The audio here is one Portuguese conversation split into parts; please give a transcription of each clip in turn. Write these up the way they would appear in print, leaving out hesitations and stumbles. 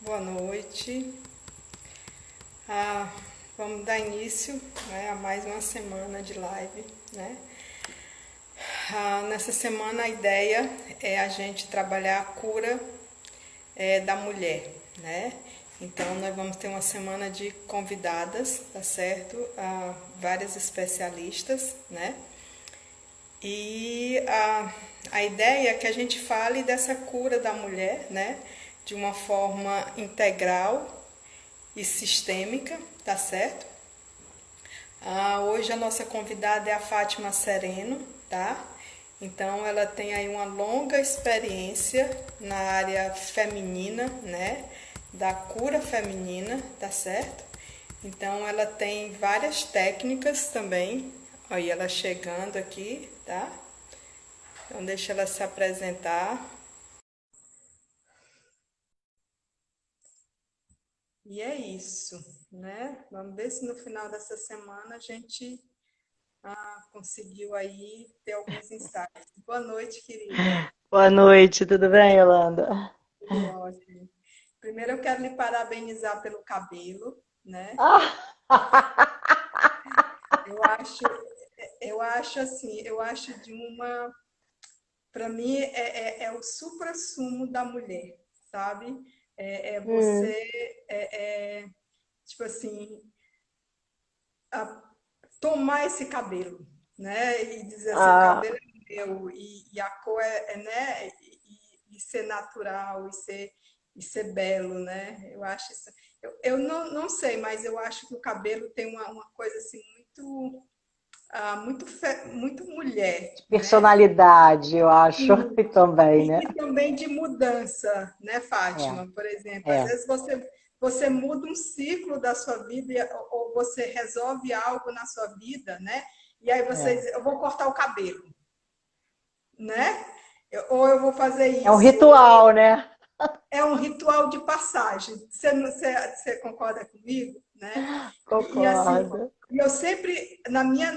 Boa noite. Ah, vamos dar início, né, a mais uma semana de live, né? Nessa semana a ideia é a gente trabalhar a cura da mulher, né? Então nós vamos ter uma semana de convidadas, tá certo? Várias especialistas, né? E a ideia é que a gente fale dessa cura da mulher, né? De uma forma integral e sistêmica, tá certo? Hoje a nossa convidada é a Fátima Sereno, tá? Então ela tem aí uma longa experiência na área feminina, né? Da cura feminina, tá certo? Então ela tem várias técnicas também. Olha ela chegando aqui, tá? Então deixa ela se apresentar. E é isso, né? Vamos ver se no final dessa semana a gente conseguiu aí ter alguns insights. Boa noite, querida. Boa noite, tudo bem, Yolanda? Tudo ótimo. Primeiro eu quero lhe parabenizar pelo cabelo, né? Ah! Eu acho, eu acho de uma, para mim é o suprassumo da mulher, sabe? É você, Hum. tipo assim, tomar esse cabelo, né? E dizer assim, o Ah, cabelo é meu e a cor né? E ser natural e ser belo, né? Eu acho isso. Eu não sei, mas eu acho que o cabelo tem uma coisa assim muito muito mulher, né? personalidade, eu acho, também, né? E também de mudança, né, É, Fátima? Por exemplo, às é, vezes você muda um ciclo da sua vida ou você resolve algo na sua vida, né? E aí você é. diz, eu vou cortar o cabelo, né? Ou eu vou fazer É um isso. ritual, né? É um ritual de passagem. Você concorda comigo, né? E assim, Concordo. eu sempre, na minha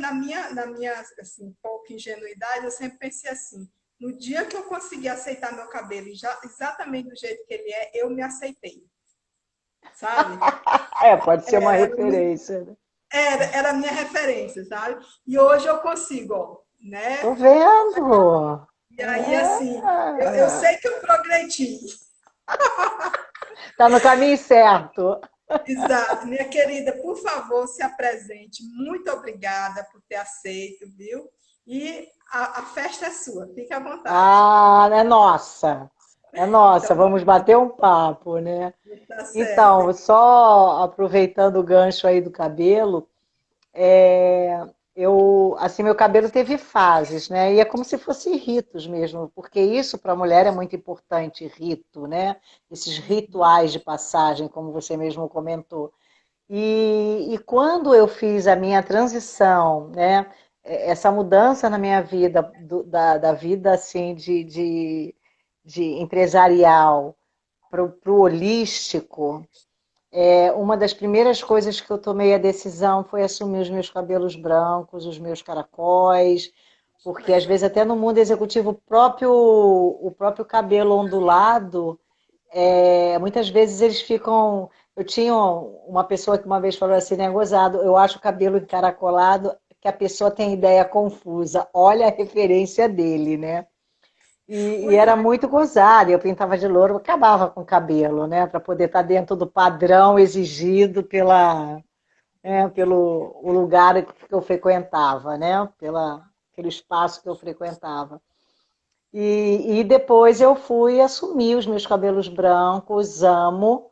assim, pouca ingenuidade, eu sempre pensei assim: no dia que eu conseguir aceitar meu cabelo exatamente do jeito que ele é, eu me aceitei, sabe? É, pode ser uma Era, referência, né? era a minha referência, sabe? E hoje eu consigo, ó, Tô né? vendo. E aí, assim, eu É. sei que eu progredi. Tá no caminho certo. Exato. Minha querida, por favor, se apresente. Muito obrigada por ter aceito, viu? E a festa é sua, fique à vontade. Ah, é nossa. É nossa, Então, vamos bater um papo, né? tá certo. Então, só aproveitando o gancho aí do cabelo, assim, meu cabelo teve fases, né? E é como se fossem ritos mesmo, porque isso para a mulher é muito importante, rito, né? Esses rituais de passagem, como você mesmo comentou. E quando eu fiz a minha transição, né? Essa mudança na minha vida, da vida assim de empresarial para o holístico, uma das primeiras coisas que eu tomei a decisão foi assumir os meus cabelos brancos, os meus caracóis, porque às vezes até no mundo executivo o próprio cabelo ondulado, muitas vezes eles ficam. Eu tinha uma pessoa que uma vez falou assim, né, gozado, eu acho o cabelo encaracolado que a pessoa tem ideia confusa. Olha a referência dele, né? E Pois era é. muito gozado. Eu pintava de louro, acabava com o cabelo, né? Para poder estar dentro do padrão exigido pelo o lugar que eu frequentava, né? Pelo espaço que eu frequentava. E depois eu fui assumir os meus cabelos brancos, amo.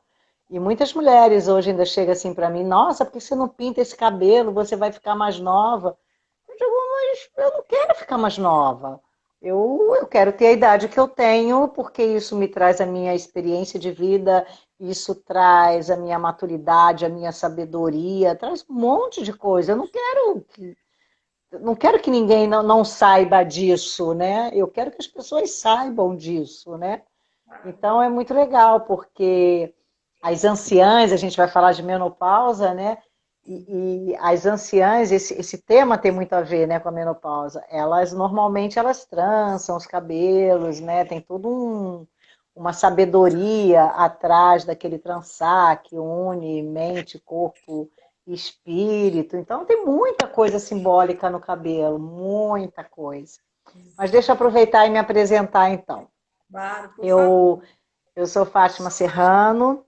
E muitas mulheres hoje ainda chegam assim para mim: nossa, por que você não pinta esse cabelo? Você vai ficar mais nova. Eu digo, mas eu não quero ficar mais nova. Eu quero ter a idade que eu tenho, porque isso me traz a minha experiência de vida, isso traz a minha maturidade, a minha sabedoria, traz um monte de coisa. Eu não quero que ninguém não saiba disso, né? Eu quero que as pessoas saibam disso, né? Então é muito legal, porque as anciãs, a gente vai falar de menopausa, né? E as anciãs, esse tema tem muito a ver, né, com a menopausa. Elas normalmente elas trançam os cabelos, né? Tem todo uma sabedoria atrás daquele trançar que une mente, corpo e espírito. Então tem muita coisa simbólica no cabelo, muita coisa. Mas deixa eu aproveitar e me apresentar então. Claro, por favor. Eu, eu sou Fátima Serrano,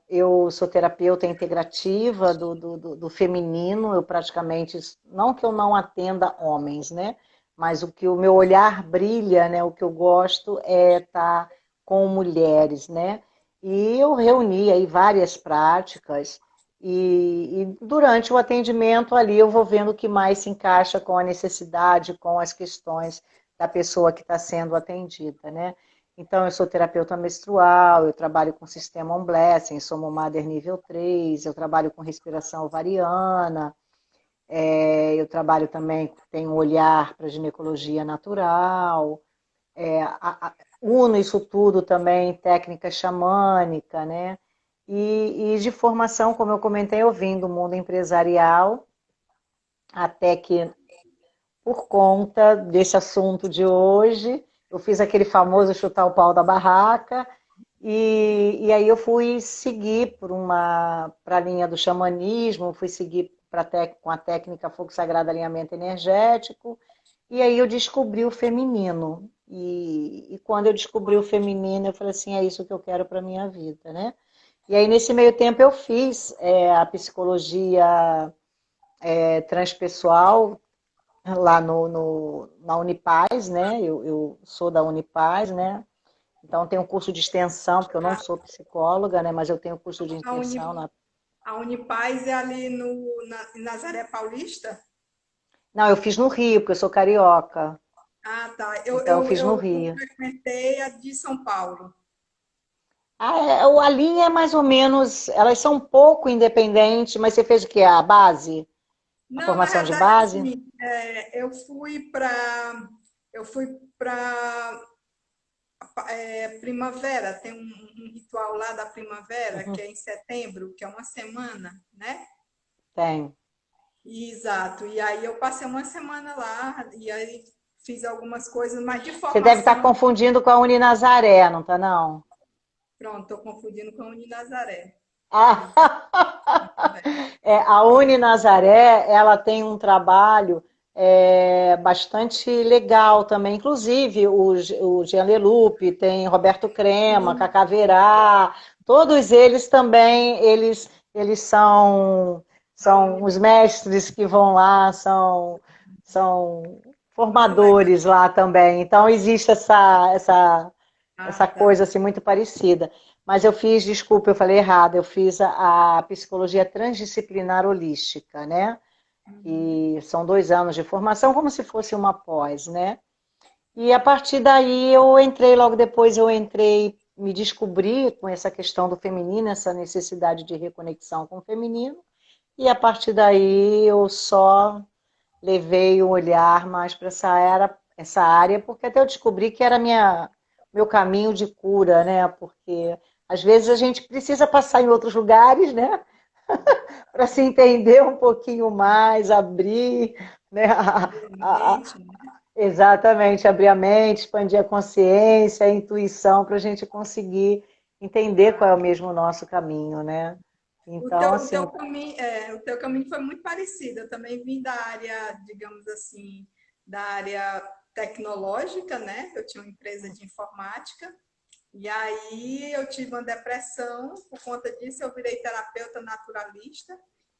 eu sou terapeuta integrativa do feminino, eu praticamente, não que eu não atenda homens, né? Mas o que o meu olhar brilha, né? O que eu gosto é estar com mulheres, né? E eu reuni aí várias práticas e durante o atendimento ali eu vou vendo o que mais se encaixa com a necessidade, com as questões da pessoa que está sendo atendida, né? Então, eu sou terapeuta menstrual, eu trabalho com sistema On Blessing, sou Mother nível 3, eu trabalho com respiração ovariana, eu trabalho também, tenho um olhar para ginecologia natural, uno isso tudo também, técnica xamânica, né? E de formação, como eu comentei, eu vim do mundo empresarial, até que por conta desse assunto de hoje, eu fiz aquele famoso chutar o pau da barraca, e aí eu fui seguir para a linha do xamanismo, fui seguir com a técnica Fogo Sagrado Alinhamento Energético, e aí eu descobri o feminino. E quando eu descobri o feminino, eu falei assim, é isso que eu quero para a minha vida, né? E aí, nesse meio tempo, eu fiz a psicologia transpessoal, lá na Unipaz, né? Eu sou da Unipaz, né? Então tenho um curso de extensão, porque eu não sou psicóloga, né? Mas eu tenho curso de A, extensão Uni, na... a Unipaz é ali em Nazaré Paulista? Não, eu fiz no Rio, porque eu sou carioca. Ah, tá. Eu, Então eu eu, fiz no eu, eu Rio. frequentei a de São Paulo. A linha é mais ou menos, elas são um pouco independentes, mas você fez o quê? A base? A Não, na formação de realidade, base? assim, eu fui para primavera. Tem um ritual lá da primavera, que Uhum, é em setembro, que é uma semana, né? tem. Exato. E aí eu passei uma semana lá e aí fiz algumas coisas, mas de Você deve estar formação, confundindo com a Uninazaré, não tá não? pronto, estou confundindo com a Uninazaré. Ah, Exato. Também. a Uni Nazaré, ela tem um trabalho bastante legal também. Inclusive, o Jean Leloup, tem Roberto Crema, Sim, Cacaverá, todos eles também, eles da são os Unipaz. mestres que vão lá, são Muito legal. formadores lá também. Então, existe essa Ah, coisa tá. assim muito parecida. Mas eu fiz, desculpa, eu falei errado, eu fiz a psicologia transdisciplinar holística, né? Uhum. E são 2 anos de formação, como se fosse uma pós, né? E a partir daí eu entrei, logo depois eu entrei, me descobri com essa questão do feminino, essa necessidade de reconexão com o feminino, e a partir daí eu só levei o olhar mais para essa área, porque até eu descobri que era meu caminho de cura, né? Porque às vezes a gente precisa passar em outros lugares, né? Para se entender um pouquinho mais, abrir, né? Mente, né? Exatamente, abrir a mente, expandir a consciência, a intuição, para a gente conseguir entender qual é o mesmo nosso caminho, né? O Então, teu, o assim, teu caminho, o teu caminho foi muito parecido. Eu também vim da área, digamos assim, da área tecnológica, né? Eu tinha uma empresa de informática. E aí eu tive uma depressão, por conta disso eu virei terapeuta naturalista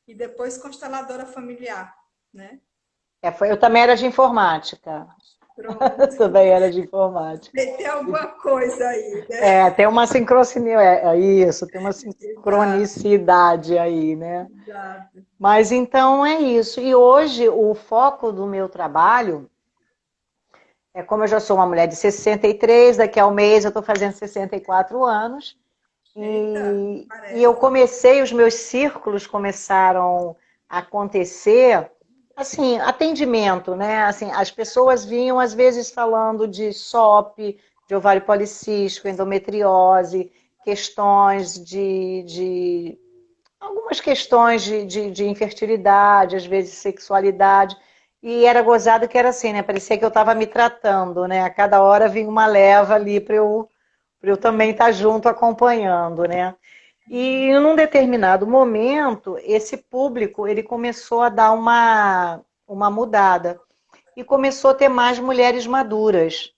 e depois consteladora familiar, né? eu também era de informática. Pronto. Também era de informática. Tem alguma coisa aí, né? Tem uma sincronia, isso, tem uma Exato, sincronicidade aí, né? exato. Mas então é isso. E hoje o foco do meu trabalho é como eu já sou uma mulher de 63, daqui a um mês eu estou fazendo 64 anos, Eita, e eu parece. comecei, os meus círculos começaram a acontecer, assim, atendimento, né? Assim, as pessoas vinham às vezes falando de SOP, de ovário policístico, endometriose, questões algumas questões de infertilidade, às vezes sexualidade. E era gozado que era assim, né? Parecia que eu estava me tratando, né? A cada hora vinha uma leva ali para eu também estar junto acompanhando, né? E num determinado momento, esse público ele começou a dar uma mudada e começou a ter mais mulheres maduras.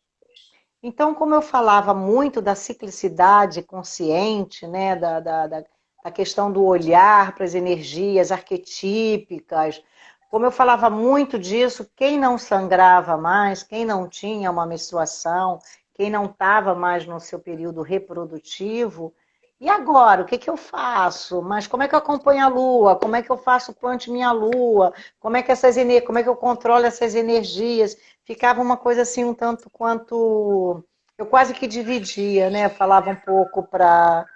Então, como eu falava muito da ciclicidade consciente, né, da questão do olhar para as energias arquetípicas, como eu falava muito disso, quem não sangrava mais, quem não tinha uma menstruação, quem não estava mais no seu período reprodutivo, e agora, o que que eu faço? Mas como é que eu acompanho a lua? Como é que eu faço plante minha lua? Como é que eu controlo essas energias? Ficava uma coisa assim um tanto quanto eu quase que dividia, né? Falava um pouco para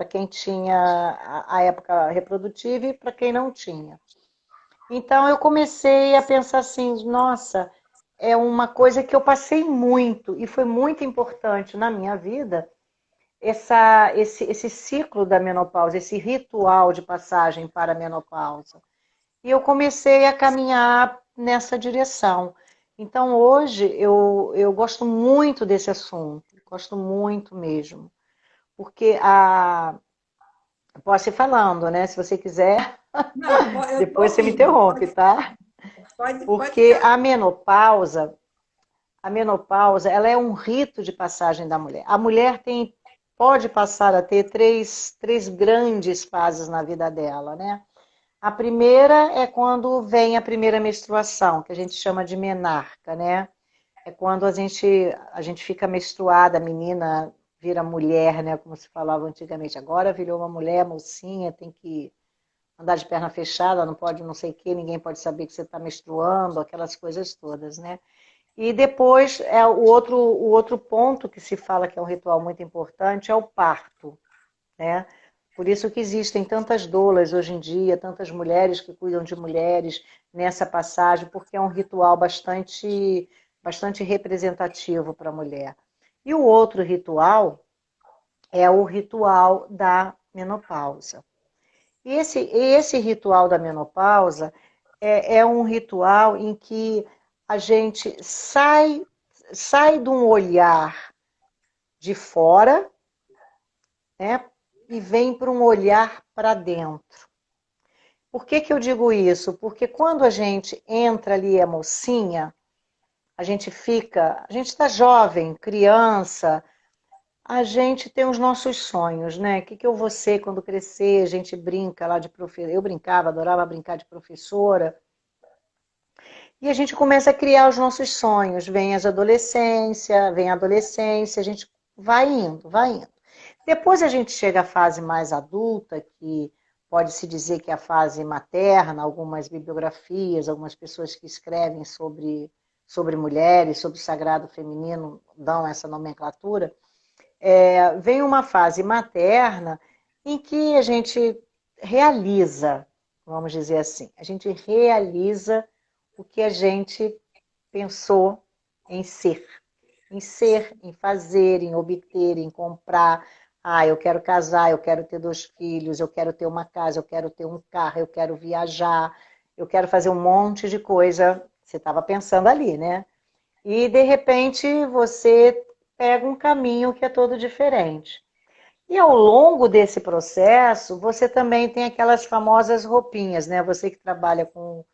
quem tinha a época reprodutiva e para quem não tinha. Então eu comecei a pensar assim, nossa, é uma coisa que eu passei muito e foi muito importante na minha vida esse ciclo da menopausa, esse ritual de passagem para a menopausa. E eu comecei a caminhar nessa direção. Então, hoje, eu gosto muito desse assunto, gosto muito mesmo. Porque posso ir falando, né? Se você quiser, Não, eu estou depois você me ouvindo. interrompe, tá? Pode Porque ficar. a menopausa, ela é um rito de passagem da mulher. A mulher pode passar a ter três grandes fases na vida dela, né? A primeira é quando vem a primeira menstruação, que a gente chama de menarca, né? É quando a gente fica menstruada, a menina vira mulher, né? Como se falava antigamente. Agora virou uma mulher, mocinha, tem que andar de perna fechada, não pode não sei o quê, ninguém pode saber que você está menstruando, aquelas coisas todas, né? E depois, o outro ponto que se fala que é um ritual muito importante é o parto, né? Por isso que existem tantas doulas hoje em dia, tantas mulheres que cuidam de mulheres nessa passagem, porque é um ritual bastante representativo para a mulher. E o outro ritual é o ritual da menopausa. E esse ritual da menopausa é um ritual em que a gente sai de um olhar de fora, né, e vem para um olhar para dentro. Por que que eu digo isso? Porque quando a gente entra ali, é mocinha, a gente está jovem, criança, a gente tem os nossos sonhos, né? O que que eu vou ser quando crescer? A gente brinca lá de professora. Eu brincava, adorava brincar de professora. E a gente começa a criar os nossos sonhos. Vem a adolescência, a gente vai indo, vai indo. Depois a gente chega à fase mais adulta, que pode-se dizer que é a fase materna, algumas bibliografias, algumas pessoas que escrevem sobre mulheres, sobre o sagrado feminino, dão essa nomenclatura. Vem uma fase materna em que a gente realiza, vamos dizer assim, a gente realiza o que a gente pensou em ser, em fazer, em obter, em comprar. Ah, eu quero casar, eu quero ter 2 filhos, eu quero ter uma casa, eu quero ter um carro, eu quero viajar, eu quero fazer um monte de coisa. Você estava pensando ali, né? E de repente você pega um caminho que é todo diferente. E ao longo desse processo, você também tem aquelas famosas roupinhas, né? Você que trabalha com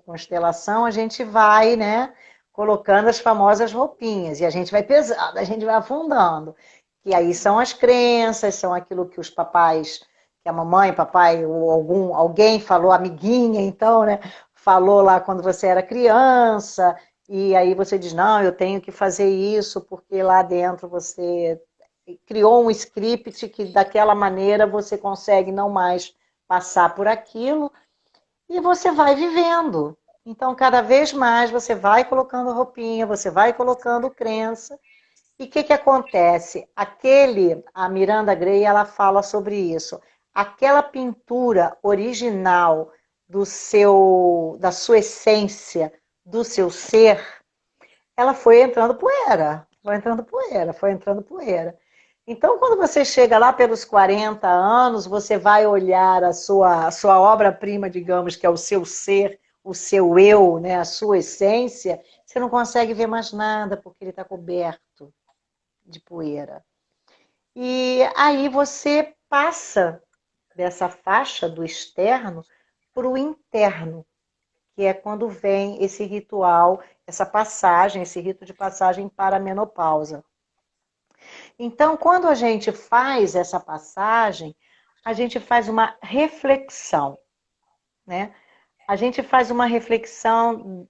constelação, a gente vai, né, colocando as famosas roupinhas, e a gente vai pesando, a gente vai afundando. E aí são as crenças, são aquilo que os papais, que a mamãe, papai, ou alguém falou, amiguinha, então, né, falou lá quando você era criança, e aí você diz, não, eu tenho que fazer isso, porque lá dentro você criou um script que daquela maneira você consegue não mais passar por aquilo e você vai vivendo. Então, cada vez mais você vai colocando roupinha, você vai colocando crença. E o que que acontece? A Miranda Gray, ela fala sobre isso. Aquela pintura original da sua essência, do seu ser, ela foi entrando poeira, foi entrando poeira, foi entrando poeira. Então, quando você chega lá pelos 40 anos, você vai olhar a sua obra-prima, digamos, que é o seu ser o seu eu, né, a sua essência, você não consegue ver mais nada, porque ele está coberto de poeira. E aí você passa dessa faixa do externo para o interno, que é quando vem esse ritual, essa passagem, esse rito de passagem para a menopausa. Então, quando a gente faz essa passagem, a gente faz uma reflexão, né? A gente faz uma reflexão,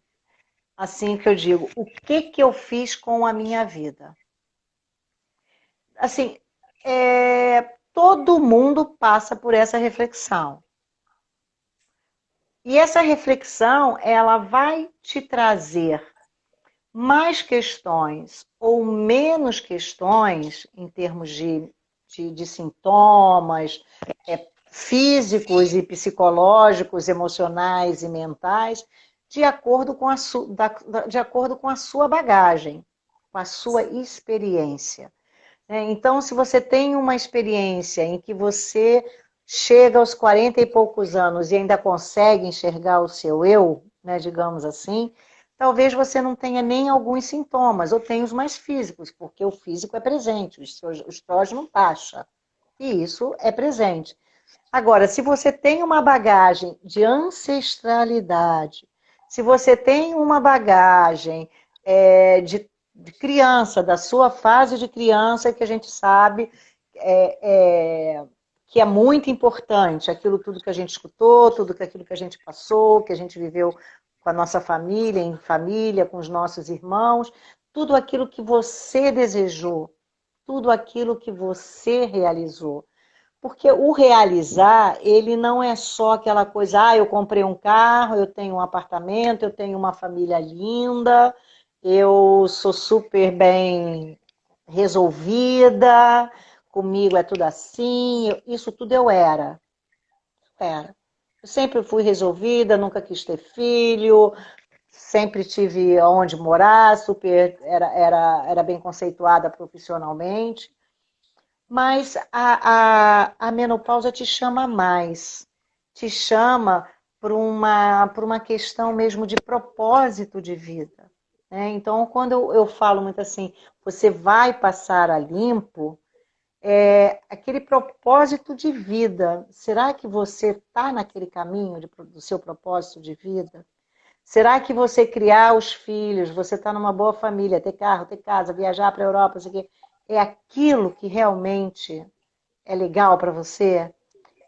assim que eu digo, o que que eu fiz com a minha vida? Assim, todo mundo passa por essa reflexão. E essa reflexão, ela vai te trazer mais questões ou menos questões em termos de sintomas físicos e psicológicos, emocionais e mentais, de acordo com de acordo com a sua bagagem, com a sua experiência. Então, se você tem uma experiência em que você chega aos 40 e poucos anos e ainda consegue enxergar o seu eu, né, digamos assim, talvez você não tenha nem alguns sintomas, ou tenha os mais físicos, porque o físico é presente, o estrógeno baixa, e isso é presente. Agora, se você tem uma bagagem de ancestralidade, se você tem uma bagagem de criança, da sua fase de criança, que a gente sabe que é muito importante, aquilo tudo que a gente escutou, tudo aquilo que a gente passou, que a gente viveu com a nossa família, em família, com os nossos irmãos, tudo aquilo que você desejou, tudo aquilo que você realizou. Porque o realizar, ele não é só aquela coisa, eu comprei um carro, eu tenho um apartamento, eu tenho uma família linda, eu sou super bem resolvida, comigo é tudo assim, isso tudo eu era. Eu sempre fui resolvida, nunca quis ter filho, sempre tive onde morar, super era bem conceituada profissionalmente. Mas a menopausa te chama mais, te chama por uma questão mesmo de propósito de vida. Né? Então, quando eu falo muito assim, você vai passar a limpo, aquele propósito de vida. Será que você está naquele caminho do seu propósito de vida? Será que você criar os filhos, você está numa boa família, ter carro, ter casa, viajar para a Europa, isso aqui, é aquilo que realmente é legal para você?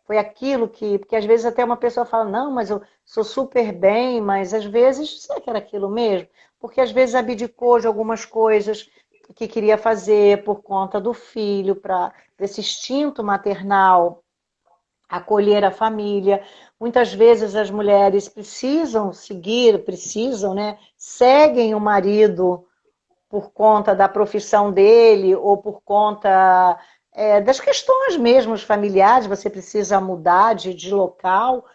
Foi aquilo que... Porque às vezes até uma pessoa fala, não, mas eu sou super bem, mas às vezes, será que era aquilo mesmo? Porque às vezes abdicou de algumas coisas que queria fazer por conta do filho, para esse instinto maternal acolher a família. Muitas vezes as mulheres precisam, né? Seguem o marido por conta da profissão dele ou por conta das questões mesmo familiares, você precisa mudar de local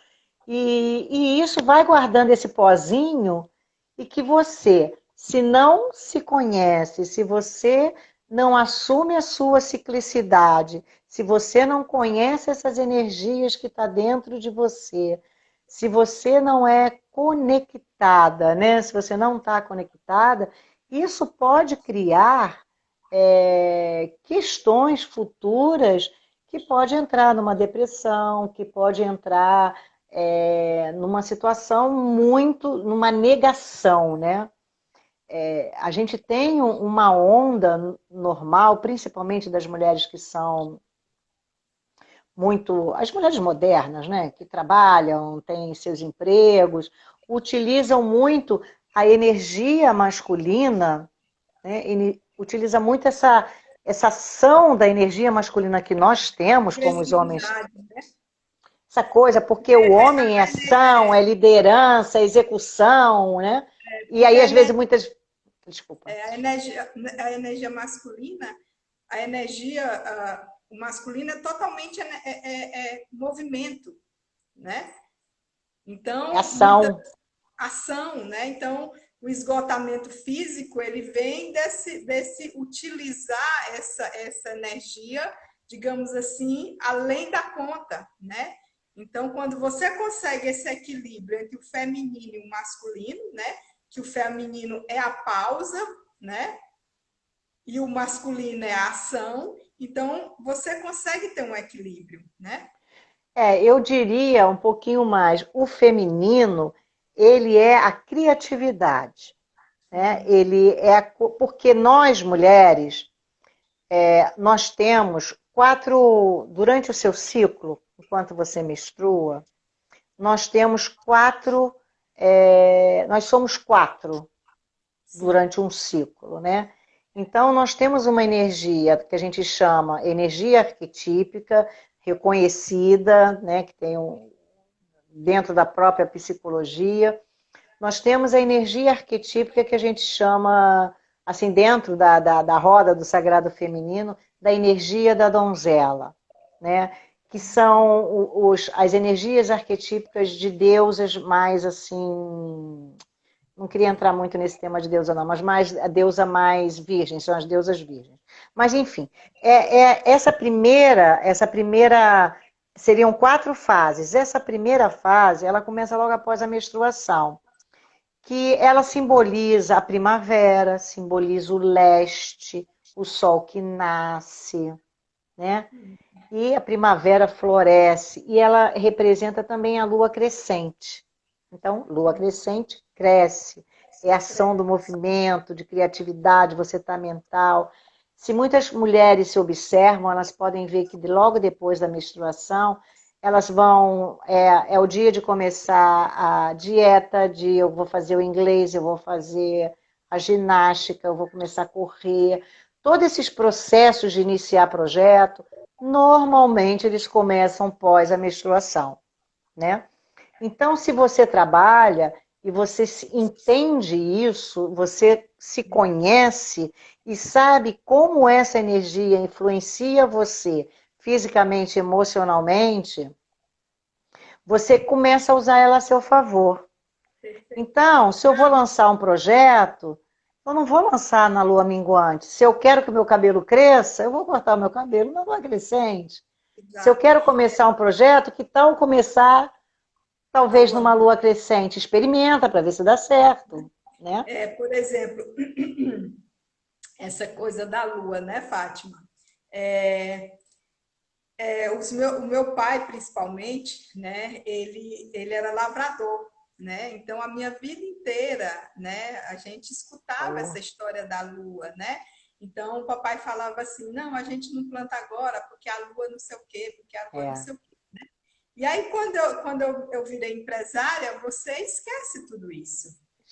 e isso vai guardando esse pozinho e que você, se não se conhece, se você não assume a sua ciclicidade, se você não conhece essas energias que está dentro de você, se você não é conectada, né? Se você não está conectada, isso pode criar questões futuras que pode entrar numa depressão, que pode entrar numa situação numa negação, né? A gente tem uma onda normal, principalmente das mulheres que são as mulheres modernas, né? Que trabalham, têm seus empregos, utilizam muito a energia masculina, né? Utiliza muito essa ação da energia masculina que nós temos como os homens, essa coisa, porque o homem é ação, é liderança, é execução, né? E aí, às vezes, muitas... Desculpa. A energia masculina, o masculino é totalmente movimento, né? Então, ação. Ação, né? Então, o esgotamento físico, ele vem desse utilizar essa energia, digamos assim, além da conta, né? Então, quando você consegue esse equilíbrio entre o feminino e o masculino, né? Que o feminino é a pausa, né? E o masculino é a ação, então você consegue ter um equilíbrio, né? Eu diria um pouquinho mais, o feminino, ele é a criatividade, né? Ele é porque nós mulheres, nós temos durante o seu ciclo, enquanto você menstrua, nós temos nós somos quatro Sim. durante um ciclo, né? Então, nós temos uma energia que a gente chama energia arquetípica, reconhecida, né, que tem dentro da própria psicologia. Nós temos a energia arquetípica que a gente chama, assim, dentro da roda do sagrado feminino, da energia da donzela, né? Que são as energias arquetípicas de deusas mais, assim, não queria entrar muito nesse tema de deusa não, mas mais a deusa mais virgem, são as deusas virgens. Mas enfim, essa primeira seriam 4 fases. Essa primeira fase, ela começa logo após a menstruação, que ela simboliza a primavera, simboliza o leste, o sol que nasce, né? E a primavera floresce e ela representa também a lua crescente. Então, lua crescente cresce, é ação do movimento, de criatividade, você está mental. Se muitas mulheres se observam, elas podem ver que logo depois da menstruação, elas vão, é o dia de começar a dieta, de eu vou fazer o inglês, eu vou fazer a ginástica, eu vou começar a correr. Todos esses processos de iniciar projeto, normalmente eles começam pós a menstruação, né? Então, se você trabalha e você entende isso, você se conhece e sabe como essa energia influencia você fisicamente, emocionalmente, você começa a usar ela a seu favor. Então, se eu vou lançar um projeto, eu não vou lançar na lua minguante. Se eu quero que o meu cabelo cresça, eu vou cortar o meu cabelo na lua crescente. Se eu Exato. quero começar um projeto, que tal começar Na talvez lua. numa lua crescente? Experimenta para ver se dá certo, né? Por exemplo, essa coisa da lua, né, Fátima? O meu pai, principalmente, né, ele era lavrador, né? Então, a minha vida inteira, né, a gente escutava Oh, essa história da lua, né? Então, o papai falava assim, não, a gente não planta agora porque a lua não sei o quê, porque a lua não é, sei o quê. E aí, quando eu virei empresária, você esquece tudo isso,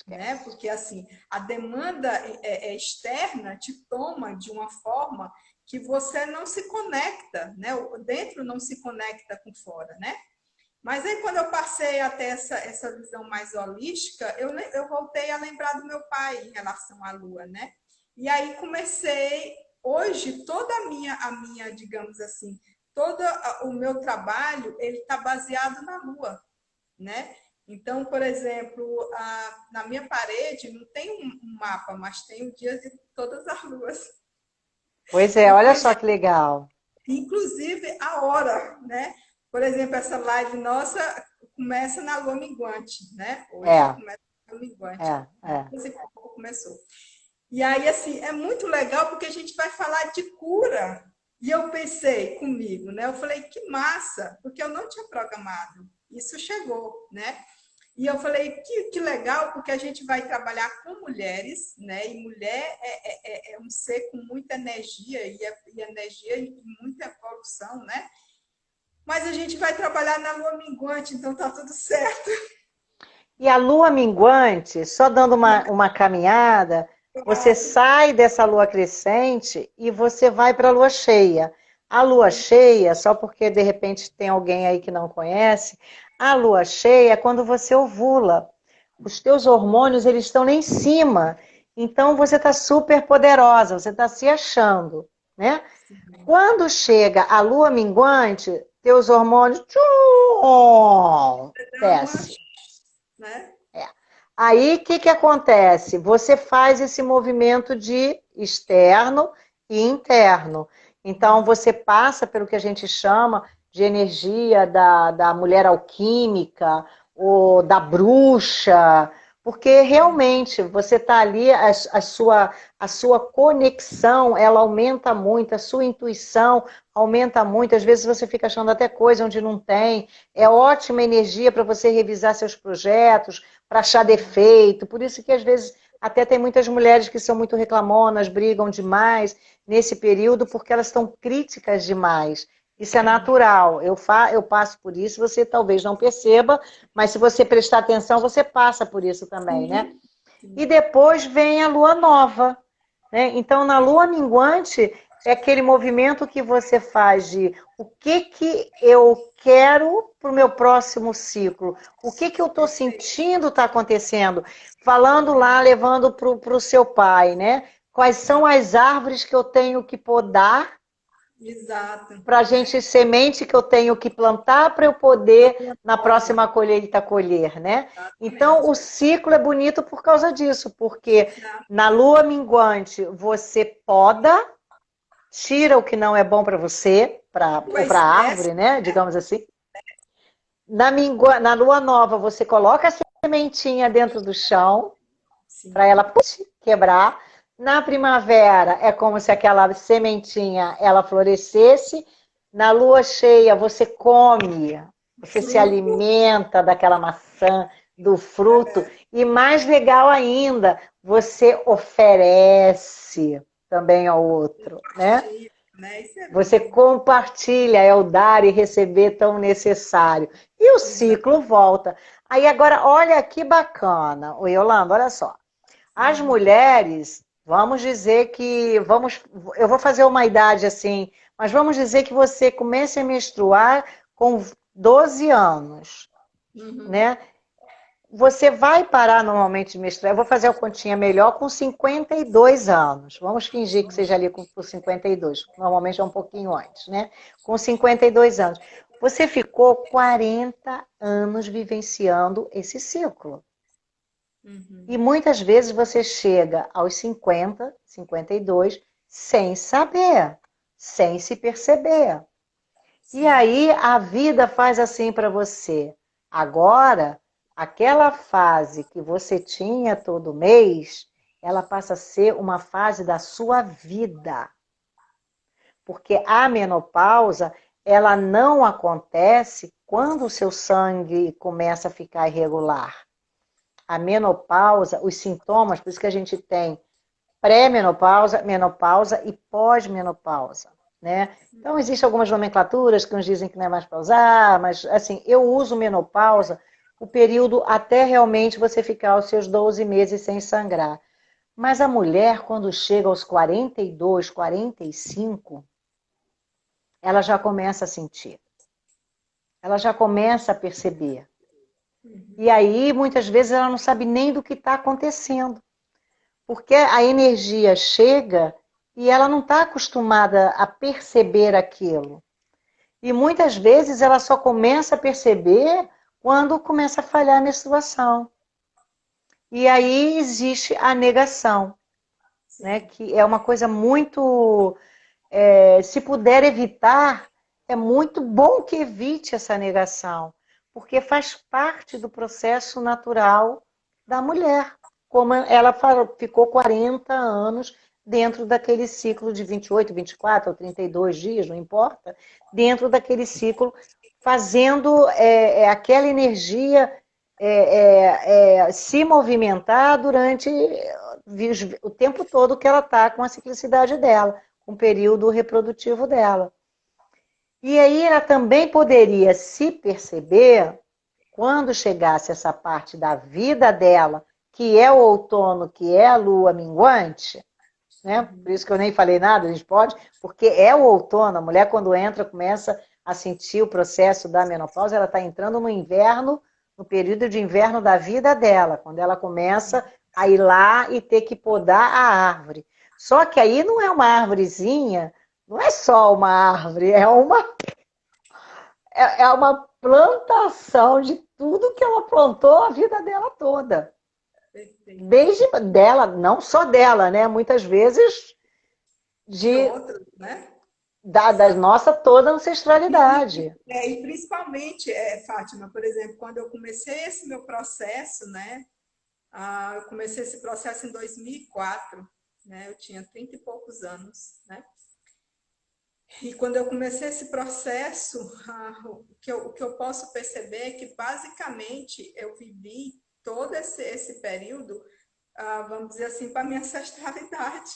né? esquece. Porque, assim, a demanda externa te toma de uma forma que você não se conecta, né? O dentro não se conecta com fora, né? Mas aí, quando eu passei a ter essa visão mais holística, eu voltei a lembrar do meu pai em relação à lua, né? E aí comecei, hoje, toda a minha, digamos assim, todo o meu trabalho, ele está baseado na lua, né? Então, por exemplo, na minha parede não tem um mapa, mas tem o dia de todas as luas. Pois é, olha só que legal. Inclusive a hora, né? Por exemplo, essa live nossa começa na lua minguante, né? Hoje É, começa na lua minguante. é, é. 11 e pouco começou. E aí, assim, é muito legal porque a gente vai falar de cura. E eu pensei comigo, né? Eu falei, que massa, porque eu não tinha programado. Isso chegou, né? E eu falei, que legal, porque a gente vai trabalhar com mulheres, né? E mulher é um ser com muita energia, e energia e muita evolução, né? Mas a gente vai trabalhar na lua minguante, então tá tudo certo. E a lua minguante, só dando uma caminhada, você sai dessa lua crescente e você vai para a lua cheia. A lua cheia, só porque de repente tem alguém aí que não conhece, a lua cheia é quando você ovula. Os teus hormônios, eles estão lá em cima. Então você está super poderosa, você está se achando, né? Quando chega a lua minguante, teus hormônios Dá uma, desce. né? Aí, o que que acontece? Você faz esse movimento de externo e interno. Então, você passa pelo que a gente chama de energia da mulher alquímica ou da bruxa, porque realmente você está ali, a sua conexão, ela aumenta muito, a sua intuição aumenta muito, às vezes você fica achando até coisa onde não tem, é ótima energia para você revisar seus projetos, para achar defeito, por isso que às vezes até tem muitas mulheres que são muito reclamonas, brigam demais nesse período, porque elas estão críticas demais. Isso é natural, eu passo por isso, você talvez não perceba, mas se você prestar atenção, você passa por isso também, né? E depois vem a lua nova, né? Então, na lua minguante, é aquele movimento que você faz de o que eu quero para o meu próximo ciclo, o que eu estou sentindo está acontecendo, falando lá, levando para o seu pai, né? Quais são as árvores que eu tenho que podar, Exato. para a gente, semente que eu tenho que plantar para eu poder, na próxima colheita, colher, né? Então, o ciclo é bonito por causa disso, porque na lua minguante você poda, tira o que não é bom para você, ou para a árvore, né? Digamos assim. Na lua nova, você coloca a sementinha dentro do chão, para ela quebrar. Na primavera, é como se aquela sementinha ela florescesse. Na lua cheia, você come, você se alimenta daquela maçã, do fruto. E mais legal ainda, você oferece também ao outro, né? Você compartilha, é o dar e receber tão necessário. E o ciclo volta. Aí agora, olha que bacana, o Yolanda, olha só. As mulheres, vamos dizer que, eu vou fazer uma idade assim, mas vamos dizer que você comece a menstruar com 12 anos, né? Você vai parar normalmente de menstruar, eu vou fazer a continha melhor com 52 anos. Vamos fingir que seja ali por 52, normalmente é um pouquinho antes, né? Com 52 anos. Você ficou 40 anos vivenciando esse ciclo. E muitas vezes você chega aos 50, 52, sem saber, sem se perceber. E aí a vida faz assim para você. Agora, aquela fase que você tinha todo mês, ela passa a ser uma fase da sua vida. Porque a menopausa, ela não acontece quando o seu sangue começa a ficar irregular. A menopausa, os sintomas, por isso que a gente tem pré-menopausa, menopausa e pós-menopausa, né? Então, existem algumas nomenclaturas que uns dizem que não é mais para usar, mas, assim, eu uso menopausa o período até realmente você ficar os seus 12 meses sem sangrar. Mas a mulher, quando chega aos 42, 45, ela já começa a sentir. Ela já começa a perceber. E aí, muitas vezes, ela não sabe nem do que está acontecendo. Porque a energia chega e ela não está acostumada a perceber aquilo. E muitas vezes ela só começa a perceber quando começa a falhar a menstruação. E aí existe a negação, né? Que é uma coisa muito... se puder evitar, é muito bom que evite essa negação, porque faz parte do processo natural da mulher. Como ela ficou 40 anos dentro daquele ciclo de 28, 24 ou 32 dias, não importa, dentro daquele ciclo, fazendo aquela energia se movimentar durante o tempo todo que ela está com a ciclicidade dela, com o período reprodutivo dela. E aí ela também poderia se perceber quando chegasse essa parte da vida dela, que é o outono, que é a lua minguante, né? Por isso que eu nem falei nada, a gente pode, porque é o outono, a mulher quando entra, começa a sentir o processo da menopausa, ela está entrando no inverno, no período de inverno da vida dela, quando ela começa a ir lá e ter que podar a árvore. Só que aí não é uma árvorezinha, não é só uma árvore, é uma plantação de tudo que ela plantou a vida dela toda. Desde dela, não só dela, né? Muitas vezes de outros, né? da nossa toda ancestralidade. E principalmente, Fátima, por exemplo, quando eu comecei esse meu processo, né? Eu comecei esse processo em 2004, né? Eu tinha 30 e poucos anos, né? E quando eu comecei esse processo, o que eu posso perceber é que, basicamente, eu vivi todo esse período, vamos dizer assim, para a minha ancestralidade.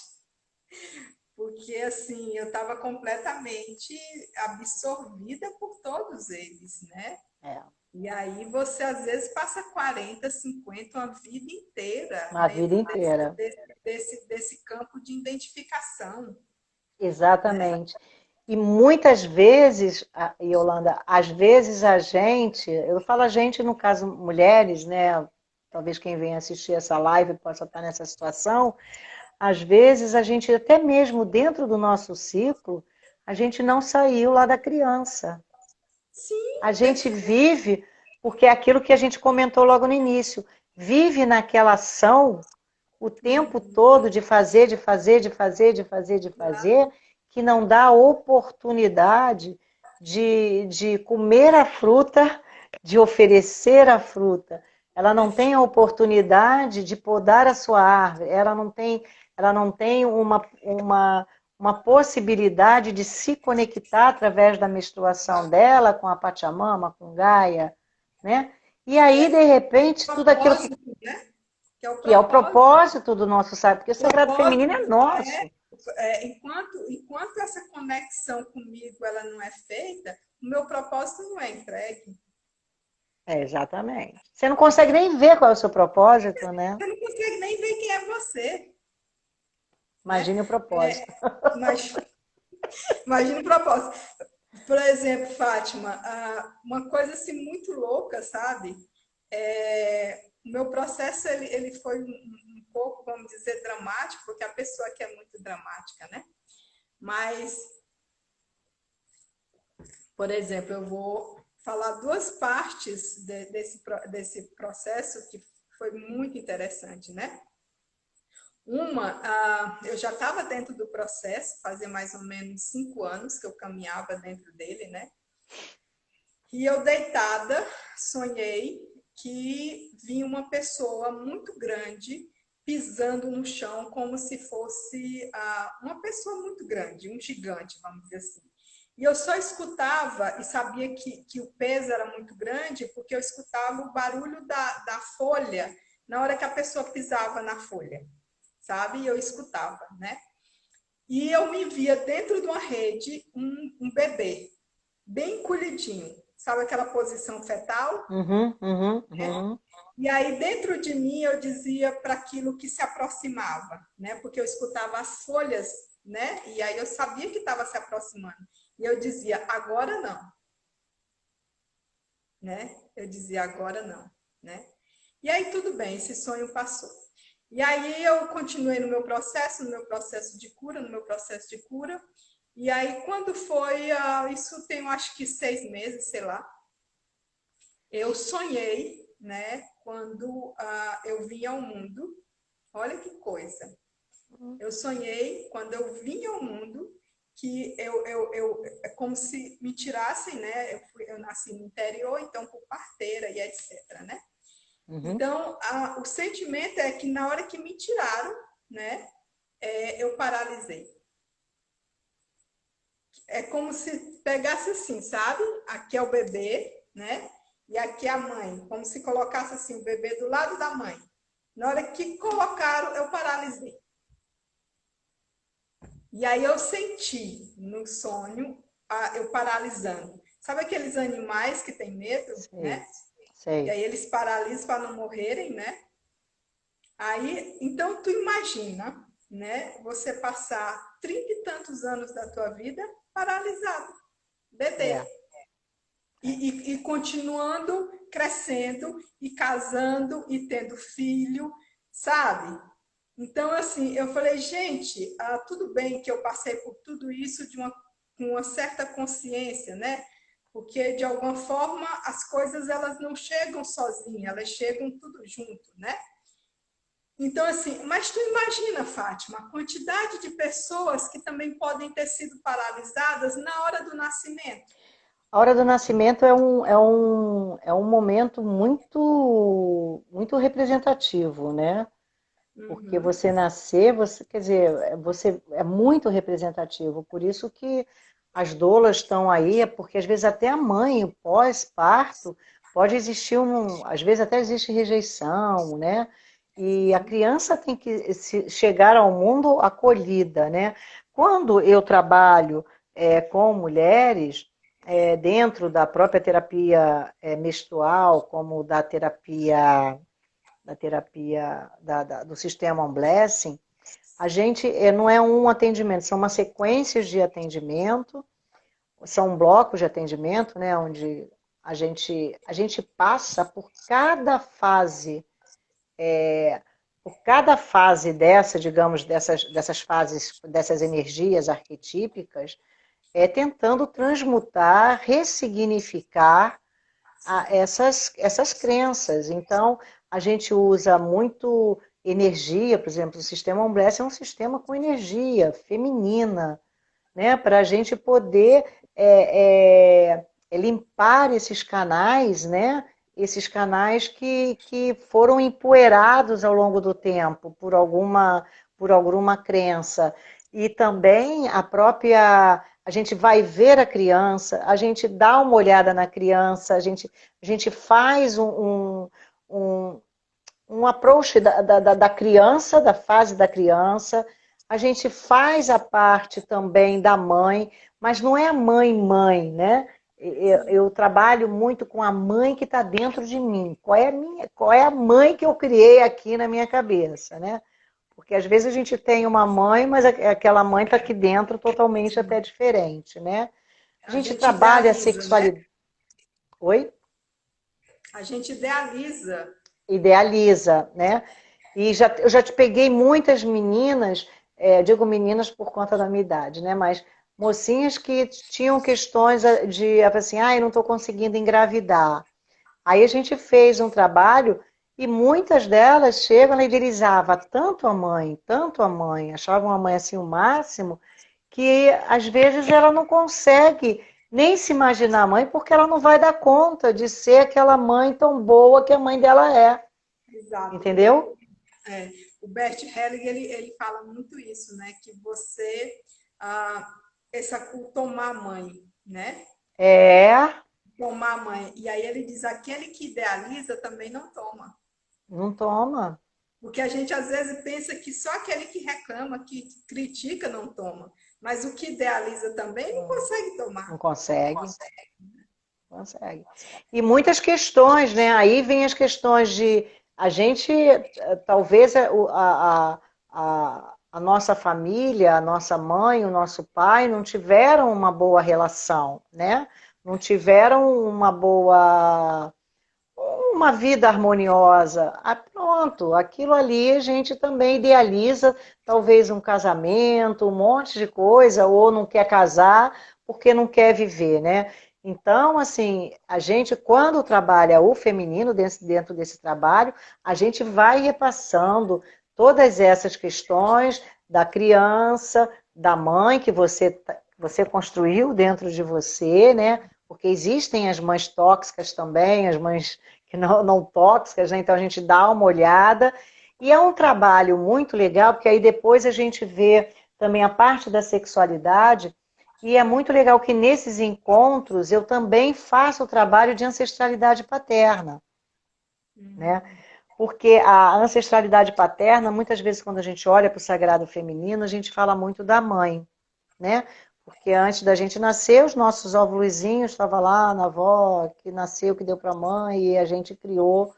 Porque, assim, eu estava completamente absorvida por todos eles, né? É, E aí você, às vezes, passa 40, 50, uma vida inteira uma vida dentro inteira. desse campo de identificação, né? Exatamente. E muitas vezes, Yolanda, às vezes a gente, eu falo a gente no caso mulheres, né? Talvez quem venha assistir essa live possa estar nessa situação. Às vezes a gente, até mesmo dentro do nosso ciclo, a gente não saiu lá da criança. A Sim, gente vive, porque é aquilo que a gente comentou logo no início, vive naquela ação o tempo todo de fazer, de fazer, de fazer, de fazer, de fazer, que não dá oportunidade de comer a fruta, de oferecer a fruta. Ela não tem a oportunidade de podar a sua árvore, ela não tem uma possibilidade de se conectar através da menstruação dela com a Pachamama, com Gaia, né? E aí, de repente, tudo aquilo propósito, né? Que é o que é o propósito. propósito do nosso sagrado, porque o O sagrado feminino propósito é nosso. enquanto essa conexão comigo ela não é feita, o meu propósito não é entregue. É, exatamente. Você não consegue nem ver qual é o seu propósito, né? Você não consegue nem ver quem é você, né? Imagine o propósito. Mas imagina o propósito. Por exemplo, Fátima, uma coisa assim muito louca, sabe? O meu processo ele foi um pouco, vamos dizer, dramático, porque a pessoa que é muito dramática, né? Mas, por exemplo, eu vou falar duas partes desse processo que foi muito interessante, né? Uma, eu já estava dentro do processo, fazia mais ou menos 5 anos que eu caminhava dentro dele, né? E eu deitada, sonhei que vinha uma pessoa muito grande pisando no chão como se fosse uma pessoa muito grande, um gigante, vamos dizer assim. E eu só escutava e sabia que o peso era muito grande porque eu escutava o barulho da folha na hora que a pessoa pisava na folha, sabe? E eu escutava, né? E eu me via dentro de uma rede um bebê, bem encolhidinho. Sabe aquela posição fetal? Uhum, uhum, Né? uhum. E aí, dentro de mim, eu dizia para aquilo que se aproximava, né? Porque eu escutava as folhas, né? E aí eu sabia que estava se aproximando. E eu dizia, agora não, né? Eu dizia, agora não, né? E aí, tudo bem, esse sonho passou. E aí, eu continuei no meu processo, de cura, no meu processo de cura. E aí, quando foi, isso tem, eu acho que 6 meses, sei lá, eu sonhei, né, quando eu vim ao mundo. Olha que coisa. Eu sonhei quando eu vim ao mundo que é como se me tirassem, né? Eu nasci no interior, então por parteira e etc, né? Uhum. Então, o sentimento é que na hora que me tiraram, né, eu paralisei. É como se pegasse assim, sabe? Aqui é o bebê, né? E aqui é a mãe. Como se colocasse assim o bebê do lado da mãe. Na hora que colocaram, eu paralisei. E aí eu senti no sonho eu paralisando. Sabe aqueles animais que têm medo, Sei, né? E sei. aí eles paralisam para não morrerem, né? Aí, então tu imagina, né? Você passar 30 e tantos anos da tua vida paralisado, bebê. É, E continuando crescendo e casando e tendo filho, sabe? Então, assim, eu falei, gente, tudo bem que eu passei por tudo isso com uma certa consciência, né? Porque, de alguma forma, as coisas elas não chegam sozinhas, elas chegam tudo junto, né? Então, assim, mas tu imagina, Fátima, a quantidade de pessoas que também podem ter sido paralisadas na hora do nascimento. A hora do nascimento é um momento muito representativo, né? Porque Uhum, você nascer, você, quer dizer, você é muito representativo. Por isso que as doulas estão aí, é porque às vezes até a mãe, o pós-parto, pode existir às vezes até existe rejeição, né? E a sim. criança tem que chegar ao mundo acolhida, né? Quando eu trabalho com mulheres, dentro da própria terapia menstrual, como do sistema On Blessing, a gente não é um atendimento, são uma sequências de atendimento, são blocos de atendimento, né, onde a gente passa por cada fase dessa, digamos, dessas fases, dessas energias arquetípicas, tentando transmutar, ressignificar essas crenças. Então, a gente usa muito energia, por exemplo, o sistema Ombless é um sistema com energia feminina, né? Para a gente poder limpar esses canais, né? Esses canais que foram empoeirados ao longo do tempo por alguma crença. E também a gente vai ver a criança, a gente dá uma olhada na criança, a gente faz um, um approach da criança, da fase da criança, a gente faz a parte também da mãe, mas não é a mãe, né? Eu trabalho muito com a mãe que está dentro de mim. Qual é a mãe que eu criei aqui na minha cabeça, né? Porque às vezes a gente tem uma mãe, mas aquela mãe está aqui dentro totalmente até Sim. diferente, né? A A gente gente trabalha a idealiza, né? sexualidade. Oi? A gente idealiza. Idealiza, né? E eu já te peguei muitas meninas, digo meninas por conta da minha idade, né? Mas mocinhas que tinham questões de assim, eu não estou conseguindo engravidar. Aí a gente fez um trabalho e muitas delas chegam e idealizava tanto a mãe, achavam a mãe assim o máximo, que às vezes ela não consegue nem se imaginar mãe porque ela não vai dar conta de ser aquela mãe tão boa que a mãe dela é, Exato. entendeu? O Bert Helling, ele fala muito isso, né? Que você, ah, o tomar mãe, né? É, Tomar mãe. E aí ele diz, aquele que idealiza também não toma. não toma, Porque a gente às vezes pensa que só aquele que reclama, que critica, não toma. Mas o que idealiza também não consegue não tomar. consegue, consegue. E muitas questões, né? Aí vem as questões de a gente, talvez a nossa família, a nossa mãe, o nosso pai não tiveram uma boa relação, né? Não tiveram uma vida harmoniosa. Pronto, aquilo ali a gente também idealiza, talvez um casamento, um monte de coisa, ou não quer casar porque não quer viver, né? Então, assim, a gente, quando trabalha o feminino dentro desse trabalho, a gente vai repassando todas essas questões da criança, da mãe que você construiu dentro de você, né? Porque existem as mães tóxicas também, as mães que não tóxicas, né? Então a gente dá uma olhada. E é um trabalho muito legal, porque aí depois a gente vê também a parte da sexualidade, e é muito legal que nesses encontros eu também faço o trabalho de ancestralidade paterna, né? Porque a ancestralidade paterna, muitas vezes quando a gente olha para o sagrado feminino, a gente fala muito da mãe, né? Porque antes da gente nascer, os nossos óvulozinhos estavam lá na avó, que nasceu, que deu para a mãe, e a gente criou.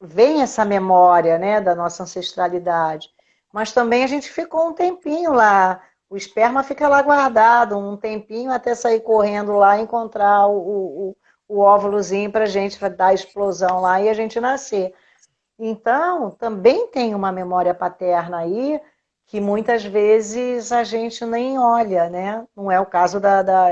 Vem essa memória, né, da nossa ancestralidade. Mas também a gente ficou um tempinho lá. O esperma fica lá guardado, um tempinho até sair correndo lá e encontrar o óvulozinho para a gente dar a explosão lá e a gente nascer. Então, também tem uma memória paterna aí que muitas vezes a gente nem olha, né? Não é o caso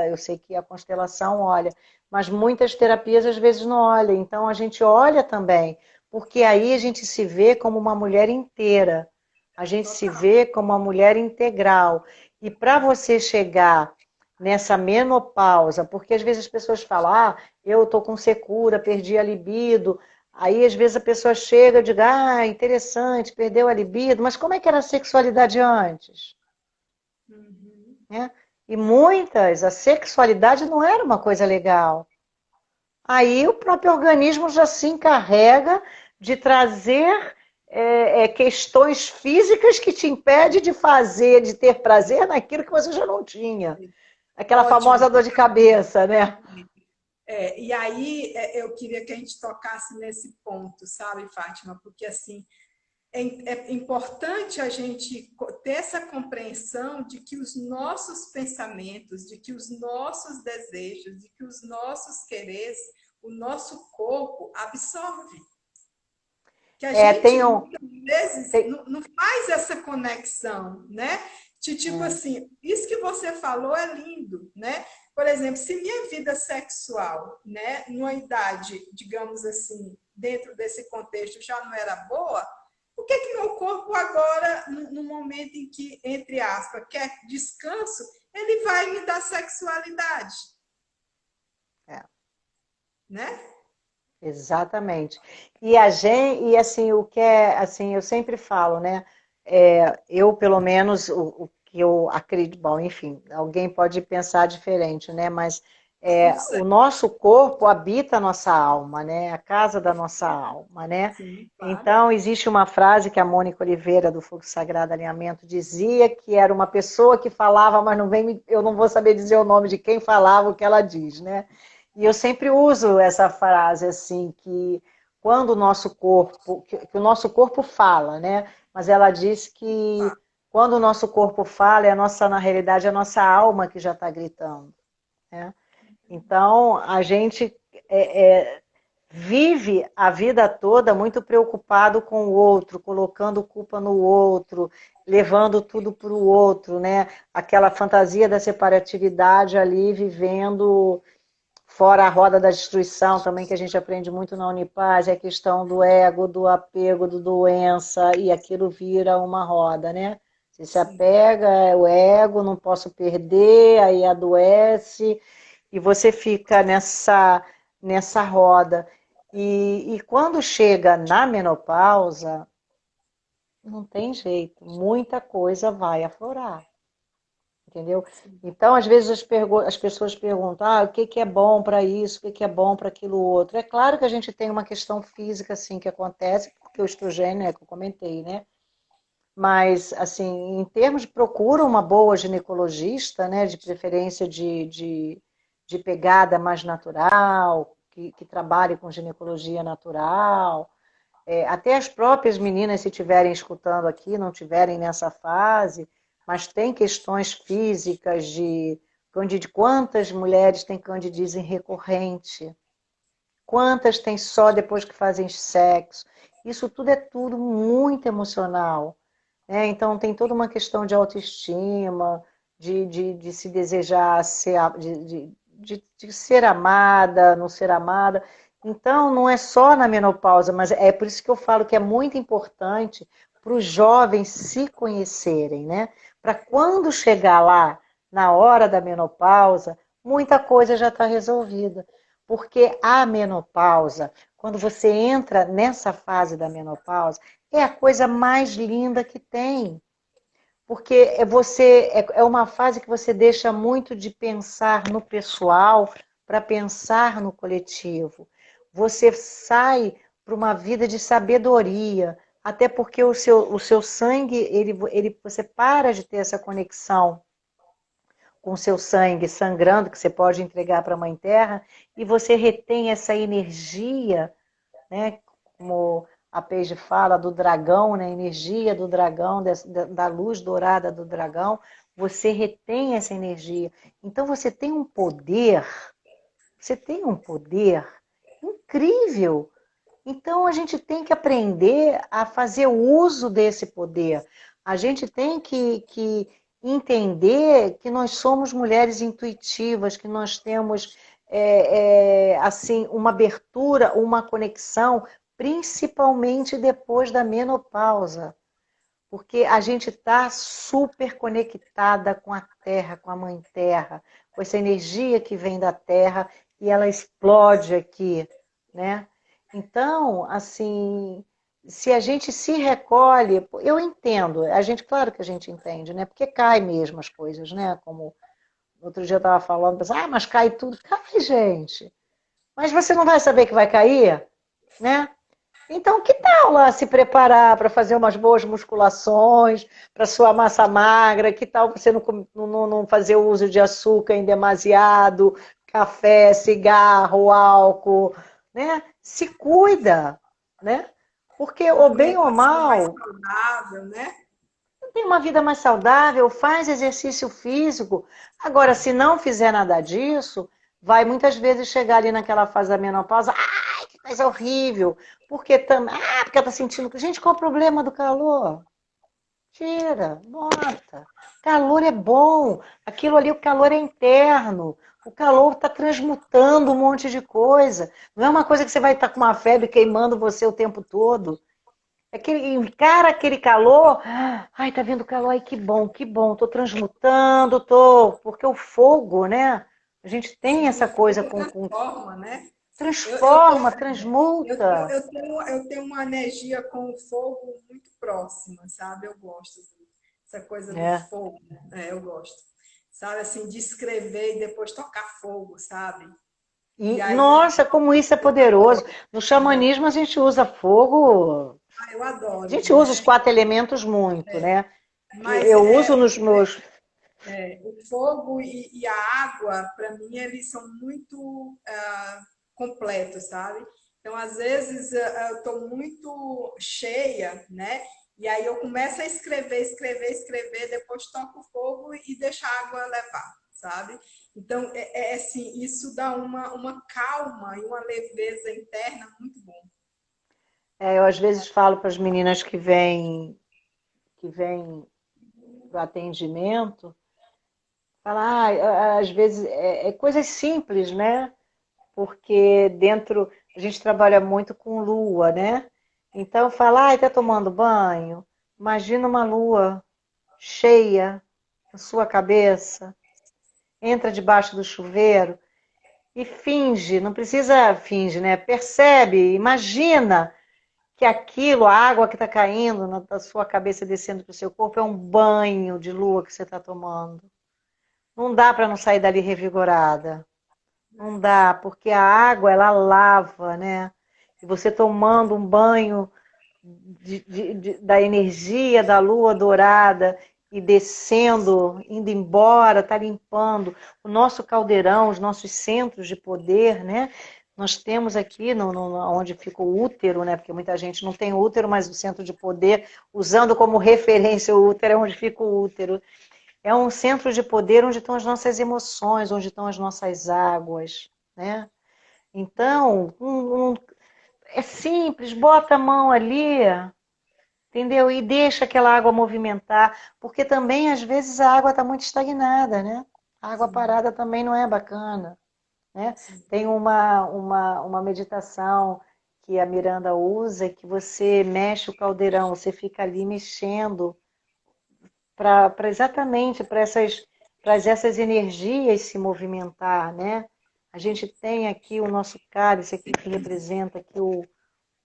eu sei que a constelação olha, mas muitas terapias às vezes não olham. Então, a gente olha também, porque aí a gente se vê como uma mulher inteira, a gente se vê como uma mulher integral. E para você chegar nessa menopausa, porque às vezes as pessoas falam, ah, eu estou com secura, perdi a libido, aí às vezes a pessoa chega e diz, ah, interessante, perdeu a libido, mas como é que era a sexualidade antes? Uhum. Né? E muitas, a sexualidade não era uma coisa legal. Aí o próprio organismo já se encarrega de trazer questões físicas que te impedem de fazer, de ter prazer naquilo que você já não tinha. Aquela Ótimo. famosa dor de cabeça, né? E aí eu queria que a gente tocasse nesse ponto, sabe, Fátima? Porque assim é importante a gente ter essa compreensão de que os nossos pensamentos, de que os nossos desejos, de que os nossos quereres, o nosso corpo absorve. Que a gente muitas vezes não faz essa conexão, né? De tipo assim, isso que você falou é lindo, né? Por exemplo, se minha vida sexual, né, numa idade, digamos assim, dentro desse contexto já não era boa, por que que meu corpo agora, no momento em que, entre aspas, quer descanso, ele vai me dar sexualidade? Né? Exatamente. E a gente, e assim, o que é, assim, eu sempre falo, né? Eu, pelo menos, o que eu acredito, bom, enfim, alguém pode pensar diferente, né? Mas o nosso corpo habita a nossa alma, né? A casa da nossa alma, né? Sim, claro. Então, existe uma frase que a Mônica Oliveira, do Fluxo Sagrado Alinhamento, dizia, que era uma pessoa que falava, mas não vem, eu não vou saber dizer o nome de quem falava o que ela diz, né? E eu sempre uso essa frase assim, que quando o nosso corpo, que o nosso corpo fala, né? Mas ela diz que quando o nosso corpo fala, é a nossa, na realidade, é a nossa alma que já está gritando, né? Então, a gente vive a vida toda muito preocupado com o outro, colocando culpa no outro, levando tudo para o outro, né? Aquela fantasia da separatividade ali, vivendo. Fora a roda da destruição também, que a gente aprende muito na Unipaz, é a questão do ego, do apego, do doença, e aquilo vira uma roda, né? Você se apega, é o ego, não posso perder, aí adoece, e você fica nessa roda. E quando chega na menopausa, não tem jeito, muita coisa vai aflorar. Entendeu? Então, às vezes as pessoas perguntam, o que é bom para isso, o que é bom para aquilo outro. É claro que a gente tem uma questão física, assim, que acontece, porque o estrogênio, que eu comentei, né? Mas, assim, em termos de procura uma boa ginecologista, né? De preferência de pegada mais natural, que trabalhe com ginecologia natural. Até as próprias meninas, se estiverem escutando aqui, não estiverem nessa fase, mas tem questões físicas de candidíase. Quantas mulheres têm candidíase recorrente? Quantas têm só depois que fazem sexo? Isso tudo é tudo muito emocional, né? Então tem toda uma questão de autoestima, de se desejar ser, de ser amada, não ser amada. Então não é só na menopausa, mas é por isso que eu falo que é muito importante para os jovens se conhecerem, né? Para quando chegar lá, na hora da menopausa, muita coisa já está resolvida. Porque a menopausa, quando você entra nessa fase da menopausa, é a coisa mais linda que tem. Porque é uma fase que você deixa muito de pensar no pessoal para pensar no coletivo. Você sai para uma vida de sabedoria, até porque o seu sangue, você para de ter essa conexão com seu sangue sangrando, que você pode entregar para a Mãe Terra, e você retém essa energia, né? Como a Paige fala, do dragão, né? A energia do dragão, da luz dourada do dragão, você retém essa energia. Então você tem um poder incrível. Então a gente tem que aprender a fazer uso desse poder. A gente tem que entender que nós somos mulheres intuitivas, que nós temos assim uma abertura, uma conexão principalmente depois da menopausa, porque a gente está super conectada com a Terra, com a Mãe Terra, com essa energia que vem da Terra e ela explode aqui, né? Então, assim, se a gente se recolhe, eu entendo, a gente, claro que a gente entende, né? Porque cai mesmo as coisas, né? Como outro dia eu estava falando, mas cai tudo. Cai, gente. Mas você não vai saber que vai cair, né? Então, que tal lá se preparar para fazer umas boas musculações, para sua massa magra? Que tal você não fazer o uso de açúcar em demasiado, café, cigarro, álcool, né? Se cuida, né? Porque, Uma ou bem ou alimentação mais mal, saudável, né? tem uma vida mais saudável, faz exercício físico. Agora, se não fizer nada disso, vai muitas vezes chegar ali naquela fase da menopausa. Ai, que coisa horrível. Porque está sentindo. Gente, qual o problema do calor? Tira, bota. Calor é bom. Aquilo ali, o calor é interno. O calor está transmutando um monte de coisa. Não é uma coisa que você vai estar com uma febre queimando você o tempo todo. Encara aquele calor, ai, tá vindo calor, ai, que bom, tô transmutando, porque o fogo, né? A gente tem Sim, essa o coisa fogo transforma, né? Eu tenho, transforma, transmuta. eu tenho uma energia com o fogo muito próxima, sabe? Eu gosto dessa coisa do É. fogo, né? Eu gosto. Sabe, assim, de escrever e depois tocar fogo, sabe? E E, aí, nossa, como isso é eu poderoso. adoro, No adoro. xamanismo a gente usa fogo, Eu a adoro, gente usa os né? 4 elementos muito, né? Que Mas eu uso nos meus. o fogo e a água, para mim, eles são muito completos, sabe? Então, às vezes, eu estou muito cheia, né? E aí eu começo a escrever, escrever, escrever, depois toco o fogo e deixo a água levar, sabe? Então, assim, isso dá uma calma e uma leveza interna muito bom. Eu às vezes falo para as meninas que vêm para o atendimento. Falar, às vezes, é coisas simples, né? Porque dentro, a gente trabalha muito com lua, né? Então, falar, ai, tá tomando banho? Imagina uma lua cheia na sua cabeça, entra debaixo do chuveiro e finge, não precisa fingir, né? Percebe, imagina que aquilo, a água que está caindo da sua cabeça descendo para o seu corpo é um banho de lua que você está tomando. Não dá para não sair dali revigorada. Não dá, porque a água, ela lava, né? E você tomando um banho da energia da lua dourada e descendo, indo embora, tá limpando o nosso caldeirão, os nossos centros de poder, né? Nós temos aqui, onde fica o útero, né? Porque muita gente não tem útero, mas o centro de poder, usando como referência o útero, é onde fica o útero. É um centro de poder onde estão as nossas emoções, onde estão as nossas águas, né? Então, é simples, bota a mão ali, entendeu? E deixa aquela água movimentar, porque também às vezes a água está muito estagnada, né? A água Sim, parada também não é bacana, né? sim. Tem uma meditação que a Miranda usa, que você mexe o caldeirão, você fica ali mexendo para exatamente para essas energias se movimentar, né? A gente tem aqui o nosso cálice aqui que representa aqui o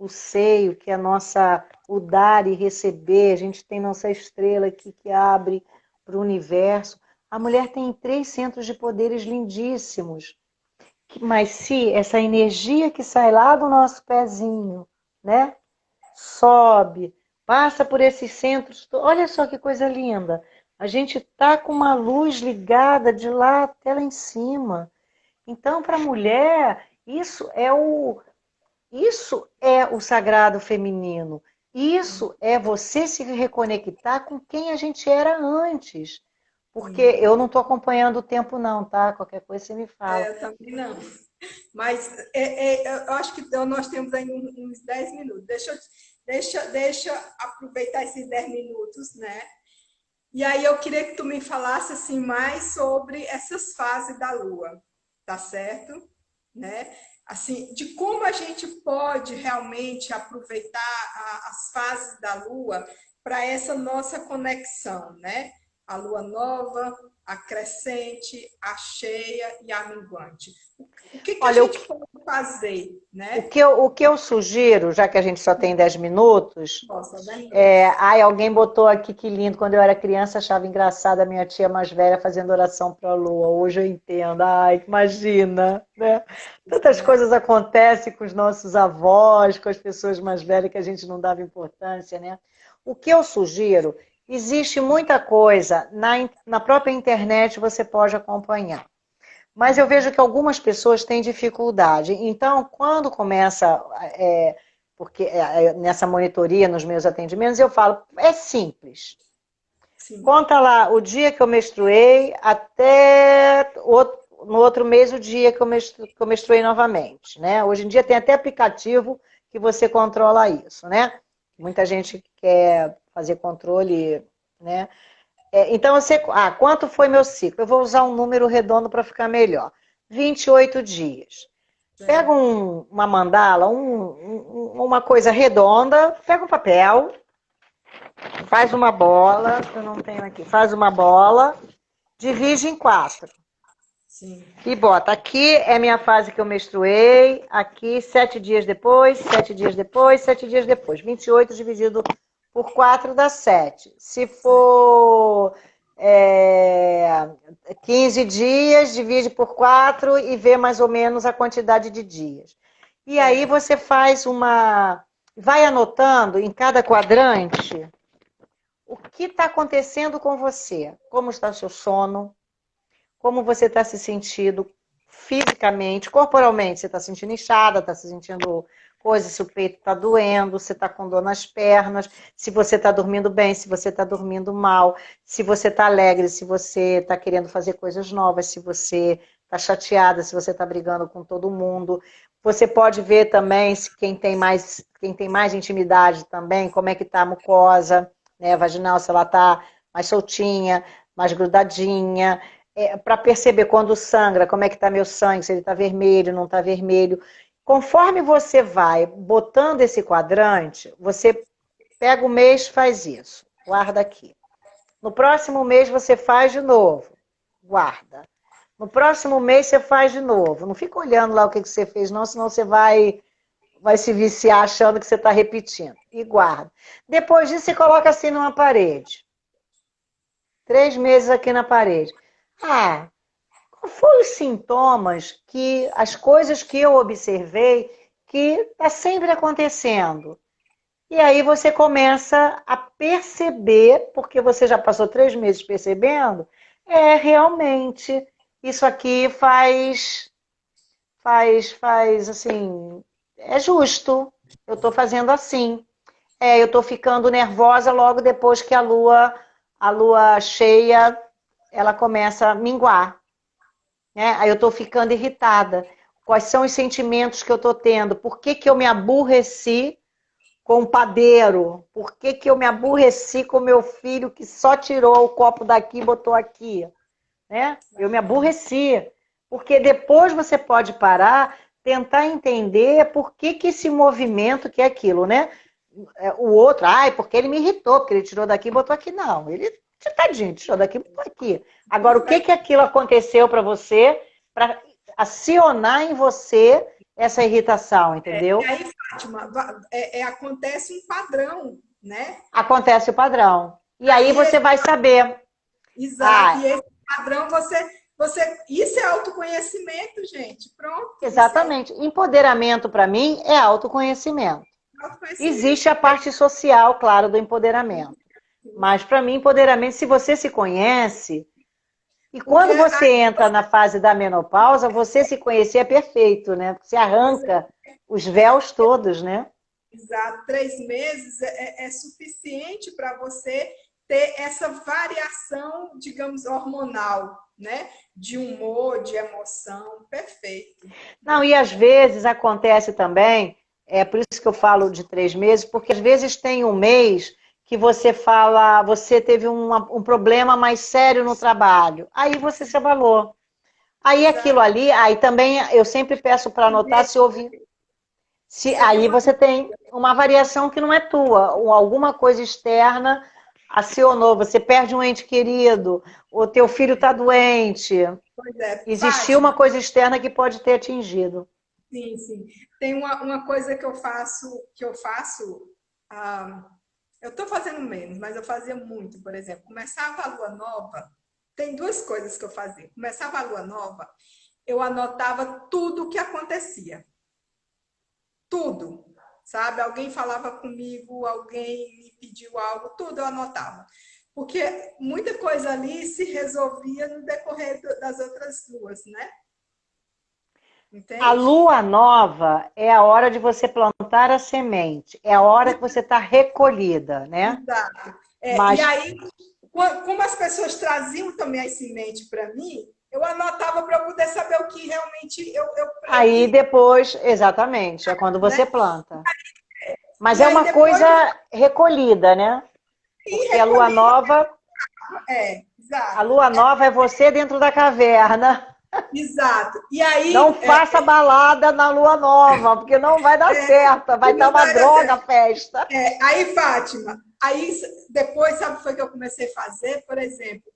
seio, que é a nossa, o dar e receber. A gente tem nossa estrela aqui que abre para o universo. A mulher tem 3 centros de poderes lindíssimos. Mas se essa energia que sai lá do nosso pezinho, né? Sobe, passa por esses centros. Olha só que coisa linda. A gente tá com uma luz ligada de lá até lá em cima. Então, para a mulher, isso é o sagrado feminino. Isso é você se reconectar com quem a gente era antes. Porque Sim. eu não estou acompanhando o tempo, não, tá? Qualquer coisa você me fala. Eu também não. Mas eu acho que nós temos ainda uns 10 minutos. Deixa eu aproveitar esses 10 minutos, né? E aí eu queria que tu me falasse assim mais sobre essas fases da Lua, tá certo? Né? assim, de como a gente pode realmente aproveitar as fases da Lua para essa nossa conexão, né? A Lua nova, a crescente, a cheia e a minguante. O que que a Olha, gente pode fazer, né? o que eu sugiro, já que a gente só tem 10 minutos, Nossa, 10 minutos. ai, alguém botou aqui que lindo, quando eu era criança achava engraçada a minha tia mais velha fazendo oração para a lua. Hoje eu entendo. Ai, imagina, né? Tantas Né? coisas acontecem com os nossos avós, com as pessoas mais velhas que a gente não dava importância, né? O que eu sugiro, existe muita coisa na própria internet, você pode acompanhar. Mas eu vejo que algumas pessoas têm dificuldade. Então, quando começa, nessa monitoria, nos meus atendimentos, eu falo, é simples. Sim. Conta lá o dia que eu menstruei até no outro mês o dia que eu menstruei novamente, né? Hoje em dia tem até aplicativo que você controla isso, né? Muita gente quer fazer controle, né? Então, quanto foi meu ciclo? Eu vou usar um número redondo para ficar melhor. 28 dias. Pega uma mandala, uma coisa redonda, pega um papel, faz uma bola, eu não tenho aqui, faz uma bola, divide em 4. Sim. E bota, aqui é minha fase que eu menstruei, aqui 7 dias depois, 7 dias depois, 7 dias depois. 28 dividido por 4 dá 7. Se for 15 dias, divide por 4 e vê mais ou menos a quantidade de dias. E aí você faz vai anotando em cada quadrante o que está acontecendo com você. Como está o seu sono, como você está se sentindo fisicamente, corporalmente. Você está sentindo inchada, está se sentindo coisa, se o peito está doendo, você está com dor nas pernas, se você está dormindo bem, se você está dormindo mal, se você está alegre, se você está querendo fazer coisas novas, se você está chateada, se você está brigando com todo mundo. Você pode ver também quem tem mais intimidade também, como é que está a mucosa, né, vaginal, se ela está mais soltinha, mais grudadinha, para perceber quando sangra, como é que está meu sangue, se ele está vermelho, não está vermelho. Conforme você vai botando esse quadrante, você pega o mês, faz isso, guarda aqui. No próximo mês você faz de novo, guarda. No próximo mês você faz de novo. Não fica olhando lá o que você fez, não, senão você vai se viciar achando que você está repetindo. E guarda. Depois disso, você coloca assim numa parede. 3 meses aqui na parede. Qual foram os sintomas as coisas que eu observei que está sempre acontecendo? E aí você começa a perceber, porque você já passou 3 meses percebendo, realmente, isso aqui faz assim, é justo, eu estou fazendo assim. Eu estou ficando nervosa logo depois que a lua cheia, ela começa a minguar. Né? Aí eu estou ficando irritada. Quais são os sentimentos que eu estou tendo? Por que eu me aborreci com o padeiro? Por que eu me aborreci com meu filho que só tirou o copo daqui e botou aqui? Né? Eu me aborreci. Porque depois você pode parar, tentar entender por que esse movimento que é aquilo, né? O outro, porque ele me irritou, porque ele tirou daqui e botou aqui. Não, ele, tadinho, tirou daqui e botou aqui. Agora, o que aquilo aconteceu para você, para acionar em você essa irritação, entendeu? E aí, Fátima, acontece um padrão, né? Acontece o padrão. E aí você vai saber. Exato. E esse padrão, isso é autoconhecimento, gente. Pronto. Exatamente. Empoderamento, para mim, é autoconhecimento. Existe a parte social, claro, do empoderamento. Mas, para mim, empoderamento, se você se conhece... E quando você entra na fase da menopausa, você se conhecer é perfeito, né? Porque você arranca os véus todos, né? Exato. 3 meses é suficiente para você ter essa variação, digamos, hormonal, né? De humor, de emoção, perfeito. Não, e às vezes acontece também, por isso que eu falo de 3 meses, porque às vezes tem um mês que você fala, você teve um problema mais sério no trabalho, aí você se abalou. Aí aquilo ali, aí também eu sempre peço para anotar se houve. Aí você tem uma variação que não é tua, ou alguma coisa externa acionou, você perde um ente querido, o teu filho está doente, Pois é, existiu uma Fátima, coisa externa que pode ter atingido. sim, sim. Tem uma coisa que eu faço, ah, eu estou fazendo menos, mas eu fazia muito, por exemplo, começava a lua nova, tem duas coisas que eu fazia. Começava a lua nova, eu anotava tudo o que acontecia. Tudo, sabe? Alguém falava comigo, alguém me pediu algo, tudo eu anotava. Porque muita coisa ali se resolvia no decorrer das outras luas, né? A Entende? lua nova é a hora de você plantar a semente, é a hora que você está recolhida, né? Exato. E Mas aí, como as pessoas traziam também as sementes para mim, eu anotava para eu poder saber o que realmente eu aí queria, depois, exatamente, é quando né? você planta. Mas E é aí uma depois, coisa recolhida, né? e Porque recolhi, a exato, lua nova é você dentro da caverna. exato. E Não aí, faça balada na lua nova, porque não vai dar certo, vai e estar não uma vai dar droga a certo. festa. Aí, Fátima, aí depois, sabe o que foi que eu comecei a fazer? Por exemplo,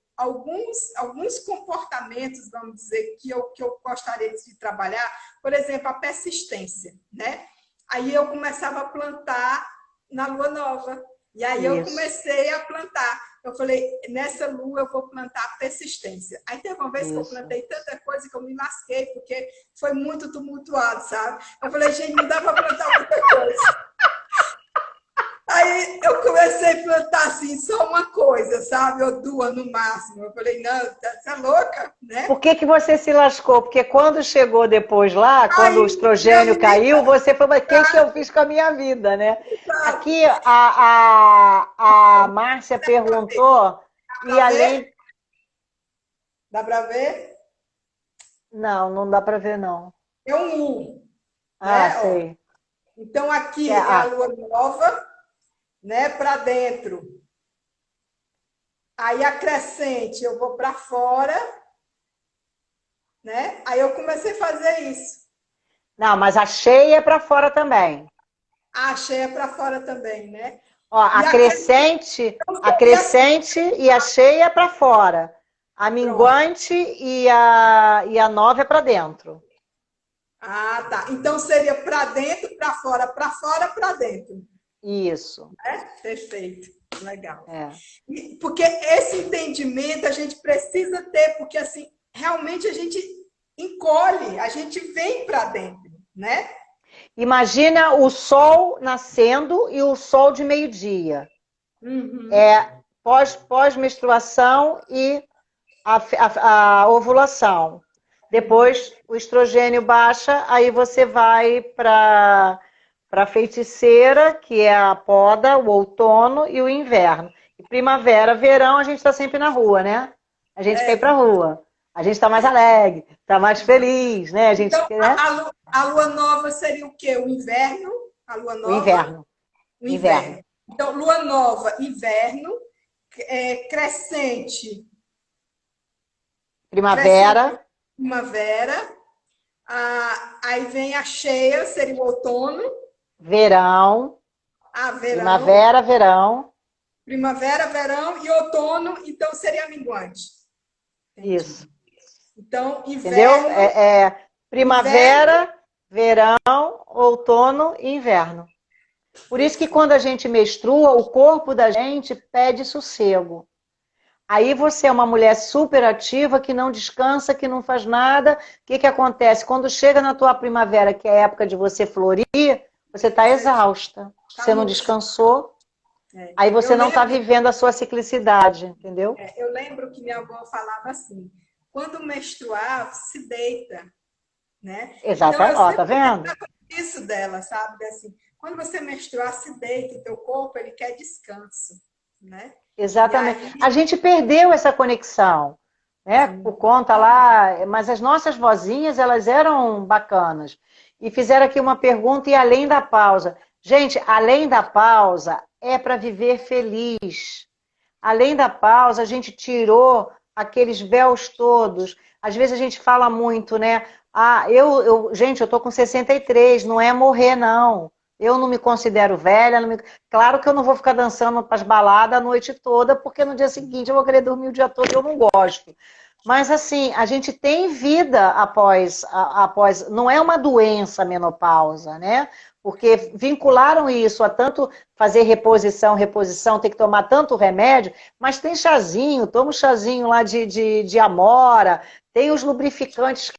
alguns comportamentos, vamos dizer, que eu gostaria de trabalhar, por exemplo, a persistência, né? Aí eu começava a plantar na lua nova. E aí eu Isso, comecei a plantar. Eu falei, nessa lua eu vou plantar persistência. Aí teve uma vez que eu isso. plantei tanta coisa que eu me lasquei, porque foi muito tumultuado, sabe? Eu falei, gente, não dá para plantar muita coisa. Aí eu comecei a plantar assim, só uma coisa, sabe? Ou duas no máximo. Eu falei, não, você é louca, né? Por que que você se lascou? Porque quando chegou depois lá, quando o Aí, minha estrogênio caiu, menina, você falou, mas o que que eu fiz com a minha vida, né? sabe? Aqui a Márcia perguntou, Dá e pra ver? além. Dá pra ver? Não, não dá para ver, não. É um U, Ah, né? Ó. sei. Então É, aqui é a ah, lua nova, né? Para dentro. Aí a crescente eu vou para fora, né? Aí eu comecei a fazer isso. não, mas a cheia é para fora também. A cheia para fora também, né? Ó, E a crescente a seria assim, crescente e a cheia é para fora. A pronto. minguante e a nova é para dentro. Ah, tá. Então seria para dentro, para fora, para dentro. Isso. Perfeito. Legal. É. Porque esse entendimento a gente precisa ter, porque assim, realmente a gente encolhe, a gente vem para dentro, né? Imagina o sol nascendo e o sol de meio-dia. Uhum. É pós-menstruação e a ovulação. Depois o estrogênio baixa, aí você vai para a feiticeira, que é a poda, o outono e o inverno. E primavera, verão, a gente está sempre na rua, né? A gente quer ir para a rua. A gente está mais alegre, está mais feliz, né? A gente Então, quer, né? a lua nova seria o quê? O inverno? A lua O nova? inverno. O Inverno. inverno. Então, lua nova, inverno, crescente, crescente, Primavera, primavera. Aí vem a cheia, seria o outono. verão, Verão. primavera, verão. Primavera, verão e outono, então seria minguante. Entendi. Isso. Então, Entendeu? inverno, inverno, Primavera, verão, outono e inverno. Por isso que quando a gente menstrua, o corpo da gente pede sossego. Aí você é uma mulher super ativa, que não descansa, que não faz nada. O que que acontece? Quando chega na tua primavera, que é a época de você florir, você está exausta. tá Você não murcha. descansou, É. aí Eu você não está lembro, vivendo a sua ciclicidade, entendeu? eu lembro que minha avó falava assim: quando menstruar, se deita, né? Então eu Exatamente. Ó, tá sempre vendo? isso dela, sabe? Assim, quando você menstruar, se deita, o teu corpo ele quer descanso, né? E Exatamente. aí, A gente perdeu essa conexão, né? Por sim, conta lá, mas as nossas vozinhas, elas eram bacanas. E fizeram aqui uma pergunta e além da pausa. Gente, além da pausa é para viver feliz. Além da pausa, a gente tirou aqueles véus todos. Às vezes a gente fala muito, né? Ah, gente, eu tô com 63, não é morrer, não. Eu não me considero velha. Claro que eu não vou ficar dançando para as baladas a noite toda, porque no dia seguinte eu vou querer dormir o dia todo e eu não gosto. Mas assim, a gente tem vida após, não é uma doença a menopausa, né? Porque vincularam isso a tanto fazer reposição, ter que tomar tanto remédio, mas tem chazinho, toma um chazinho lá de amora, tem os lubrificantes